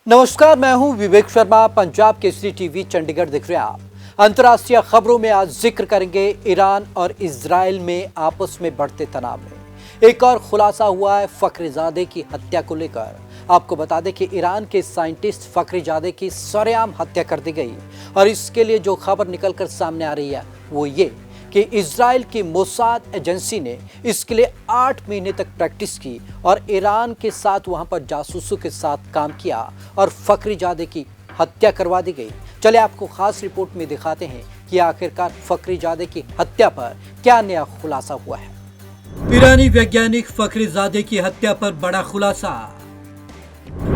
नमस्कार, मैं हूं विवेक शर्मा। पंजाब केसरी टीवी चंडीगढ़ दिख रहे हैं आप। अंतर्राष्ट्रीय खबरों में आज जिक्र करेंगे ईरान और इजराइल में आपस में बढ़ते तनाव में एक और खुलासा हुआ है फखरीजादे की हत्या को लेकर। आपको बता दें कि ईरान के साइंटिस्ट फखरीजादे की सरेआम हत्या कर दी गई और इसके लिए जो खबर निकलकर सामने आ रही है वो ये कि इजराइल की मोसाद एजेंसी ने इसके लिए 8 महीने तक प्रैक्टिस की और ईरान के साथ वहां पर जासूसों के साथ काम किया और फखरीजादे की हत्या करवा दी गई। चलिए आपको खास रिपोर्ट में दिखाते हैं कि आखिरकार फखरीजादे की हत्या पर क्या नया खुलासा हुआ है। ईरानी वैज्ञानिक फखरीजादे की हत्या पर बड़ा खुलासा।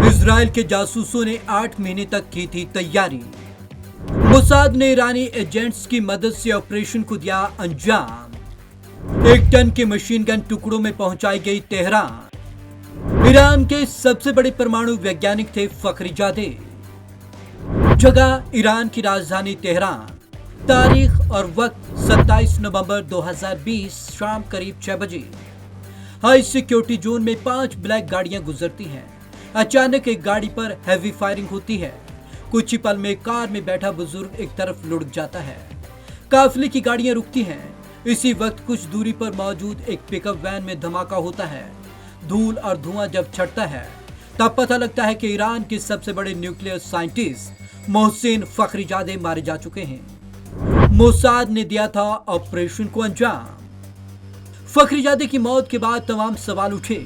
इजराइल के जासूसों ने 8 महीने तक की थी तैयारी। मोसाद ने ईरानी एजेंट्स की मदद से ऑपरेशन को दिया अंजाम। 1 टन के मशीन गन टुकड़ों में पहुंचाई गई तेहरान। ईरान के सबसे बड़े परमाणु वैज्ञानिक थे फखरीजादे। जगह ईरान की राजधानी तेहरान। तारीख और वक्त 27 नवंबर 2020 शाम करीब 6 बजे। हाई सिक्योरिटी जोन में 5 ब्लैक गाड़ियां गुजरती हैं। अचानक एक गाड़ी पर हैवी फायरिंग होती है। कुछ ही पल में कार में बैठा बुजुर्ग एक तरफ लुढ़क जाता है। काफिले की गाड़ियां रुकती हैं। इसी वक्त कुछ दूरी पर मौजूद एक पिकअप वैन में धमाका होता है। धूल और धुआं जब छटता है तब पता लगता है कि ईरान के सबसे बड़े न्यूक्लियर साइंटिस्ट मोहसिन फखरीजादे मारे जा चुके हैं। मोसाद ने दिया था ऑपरेशन को अंजाम। फखरीजादे की मौत के बाद तमाम सवाल उठे।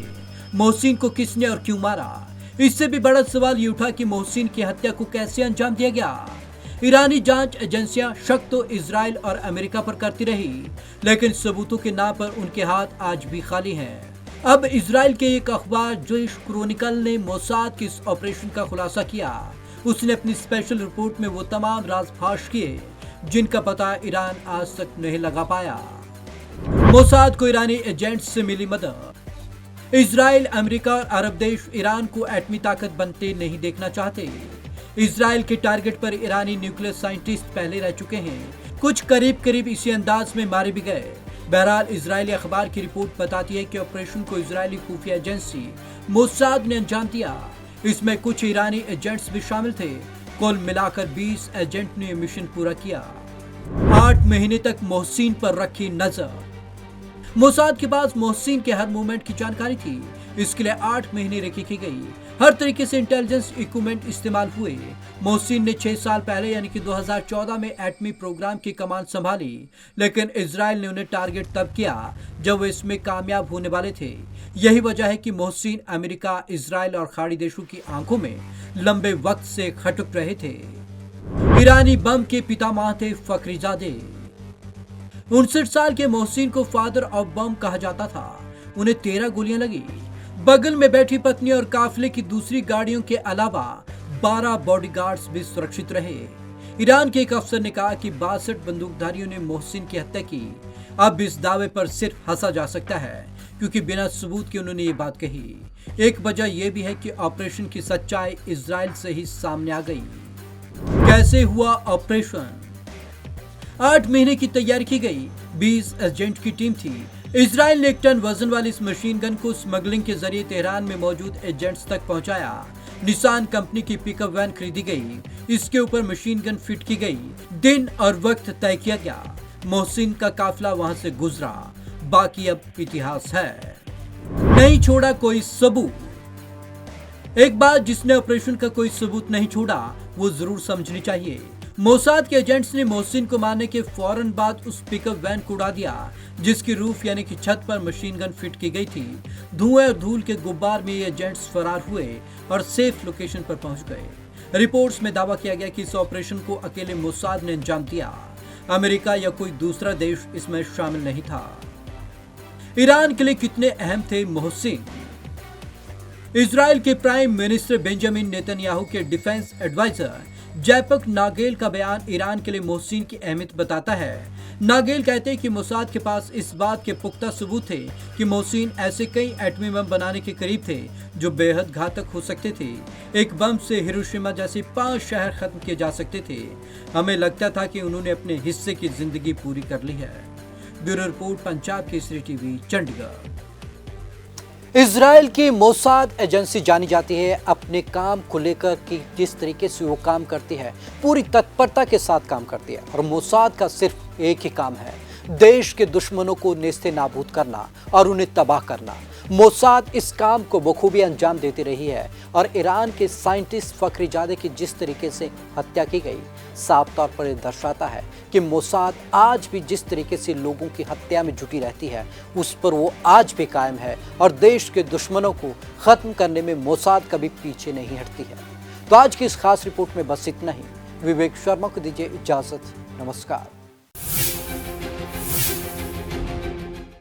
मोहसिन को किसने और क्यों मारा? इससे भी बड़ा सवाल ये उठा कि मोहसिन की हत्या को कैसे अंजाम दिया गया। ईरानी जांच एजेंसियां शक तो इजराइल और अमेरिका पर करती रही, लेकिन सबूतों के नाम पर उनके हाथ आज भी खाली हैं। अब इजराइल के एक अखबार जेश क्रॉनिकल ने मोसाद के इस ऑपरेशन का खुलासा किया। उसने अपनी स्पेशल रिपोर्ट में वो तमाम राज फाश किए जिनका पता ईरान आज तक नहीं लगा पाया। मोसाद को ईरानी एजेंट्स से मिली मदद। इजराइल, अमेरिका और अरब देश ईरान को एटमी ताकत बनते नहीं देखना चाहते। इजराइल के टारगेट पर ईरानी न्यूक्लियर साइंटिस्ट पहले रह चुके हैं। कुछ करीब इसी अंदाज में मारे भी गए। बहरहाल इजरायली अखबार की रिपोर्ट बताती है कि ऑपरेशन को इजरायली खुफिया एजेंसी मोसाद ने अंजाम दिया। इसमें कुछ ईरानी एजेंट्स भी शामिल थे। कुल मिलाकर 20 एजेंट ने मिशन पूरा किया। 8 महीने तक मोहसिन पर रखी नजर। मोसाद के पास मोहसिन के हर मूवमेंट की जानकारी थी। इसके लिए 8 महीने रेकी की गई। हर तरीके से इंटेलिजेंस इक्विपमेंट इस्तेमाल हुए। मोहसिन ने 6 साल पहले यानी कि 2014 में एटमी प्रोग्राम की कमान संभाली, लेकिन इजराइल ने उन्हें टारगेट तब किया जब वे इसमें कामयाब होने वाले थे। यही वजह है कि मोहसिन अमेरिका, इजराइल और खाड़ी देशों की आंखों में लंबे वक्त से खटक रहे थे। ईरानी बम के पितामह थे फखरीजादे। 59 साल के मोहसिन को फादर ऑफ बम कहा जाता था। उन्हें 13 गोलियां लगी। बगल में बैठी पत्नी और काफिले की दूसरी गाड़ियों के अलावा 12 बॉडीगार्ड्स भी सुरक्षित रहे। ईरान के एक अफसर ने कहा कि 62 बंदूकधारियों ने मोहसिन की हत्या की। अब इस दावे पर सिर्फ हंसा जा सकता है क्योंकि बिना सबूत के उन्होंने ये बात कही। एक वजह यह भी है कि ऑपरेशन की सच्चाई इजराइल से ही सामने आ गई। कैसे हुआ ऑपरेशन? 8 महीने की तैयारी की गई। 20 एजेंट की टीम थी। इजराइल ने 1 टन वजन वाली इस मशीन गन को स्मगलिंग के जरिए तेहरान में मौजूद एजेंट्स तक पहुंचाया। निसान कंपनी की पिकअप वैन खरीदी गई। इसके ऊपर मशीन गन फिट की गई। दिन और वक्त तय किया गया। मोहसिन का काफिला वहां से गुजरा। बाकी अब इतिहास है। नहीं छोड़ा कोई सबूत। एक बात जिसने ऑपरेशन का कोई सबूत नहीं छोड़ा वो जरूर समझनी चाहिए। मोसाद के एजेंट्स ने मोहसिन को मारने के फौरन बाद उस पिकअप वैन को उड़ा दिया जिसकी रूफ यानी कि छत पर मशीन गन फिट की गई थी। धुएं और धूल के गुब्बार में ये एजेंट्स फरार हुए और सेफ लोकेशन पर पहुंच गए। रिपोर्ट्स में दावा किया गया कि इस ऑपरेशन को अकेले मोसाद ने अंजाम दिया। अमेरिका या कोई दूसरा देश इसमें शामिल नहीं था। ईरान के लिए कितने अहम थे मोहसिन? इजराइल के प्राइम मिनिस्टर बेंजामिन नेतन्याहू के डिफेंस एडवाइजर जैपक नागेल का बयान ईरान के लिए मोहसिन की अहमियत बताता है। नागेल कहते हैं कि मोसाद के पास इस बात के पुख्ता सबूत थे कि मोहसिन ऐसे कई एटमी बम बनाने के करीब थे जो बेहद घातक हो सकते थे। एक बम से हिरोशिमा जैसे 5 शहर खत्म किए जा सकते थे। हमें लगता था कि उन्होंने अपने हिस्से की जिंदगी पूरी कर ली है। Bureau report, Punjab Kesari TV, Chandigarh. Israel की मोसाद एजेंसी जानी जाती है अपने काम को लेकर कि जिस तरीके से वो काम करती है, पूरी तत्परता के साथ काम करती है। और मोसाद का सिर्फ एक ही काम है, देश के दुश्मनों को नेस्ते नाबूद करना और उन्हें तबाह करना। मोसाद इस काम को बखूबी अंजाम देती रही है और ईरान के साइंटिस्ट फखरीजादे की जिस तरीके से हत्या की गई, साफ तौर पर यह दर्शाता है कि मोसाद आज भी जिस तरीके से लोगों की हत्या में जुटी रहती है, उस पर वो आज भी कायम है और देश के दुश्मनों को खत्म करने में मोसाद कभी पीछे नहीं हटती है। तो आज की इस खास रिपोर्ट में बस इतना ही। विवेक शर्मा को दीजिए इजाजत। नमस्कार।